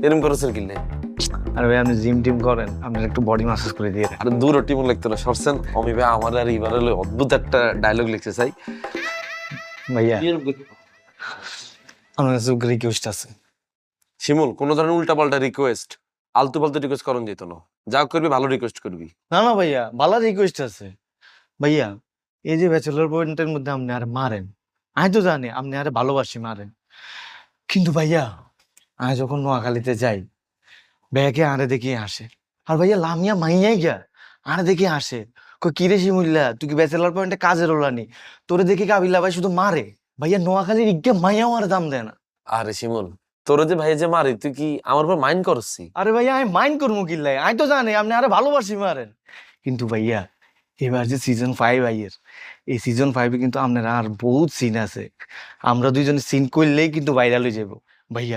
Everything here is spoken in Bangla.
এরকম করেছেন কিনলে? আরে ভাই আপনি জিম টিম করেন, আপনার একটু বডি মাসাজ করে দিয়ে দেন। আর দূর টিম লিখতে না সরছেন অমি ভাই আমার আর এবার হলো অদ্ভুত একটা ডায়লগ লিখতে চাই। ভাইয়া আমার কাছে রিকোয়েস্ট আছে। শিমুল কোন ধরনের উল্টাপাল্টা রিকোয়েস্ট আলতু ফালতু রিকোয়েস্ট করন যেত না, যা করবি ভালো রিকোয়েস্ট করবি। না না ভাইয়া, ভালো রিকোয়েস্ট আছে। ভাইয়া এই যে ব্যাচেলর পয়েন্টের মধ্যে আপনি আরে মারেন, আমি তো জানি আপনি আরে ভালোবাসি মারেন, কিন্তু ভাইয়া আমি যখন নোয়াখালীতে যাই ব্যাগে আরে দেখি আসে, আর ভাইয়া লামিয়া মাইয়াই গা আরে দেখি আসে, কই কিরে শিমুল্লা তুই কি ব্যাচেলর পয়েন্টে কাজের ওলানি, তোরে দেখি কাবিল্লা ভাই শুধু মারে। ভাইয়া নোয়াখালীর ইজ্ঞা মাইয়াও আর দাম দেয় না। আরে শিমুল তোর যে ভাই যে মারি তুই কি আমার উপর মাইন্ড করছি? আরে ভাইয়া আমি মাইন্ড করবো কিল্লাই, আমি তো জানি আপনি আরে ভালোবাসি মারেন, কিন্তু ভাইয়া এবার যে সিজন 5 আইয়ের, এই সিজন 5-এ কিন্তু আপনার আর বহুত সিন আছে, আমরা দুইজনে সিন করলেই কিন্তু ভাইরাল হয়ে যাবো ভাইয়া।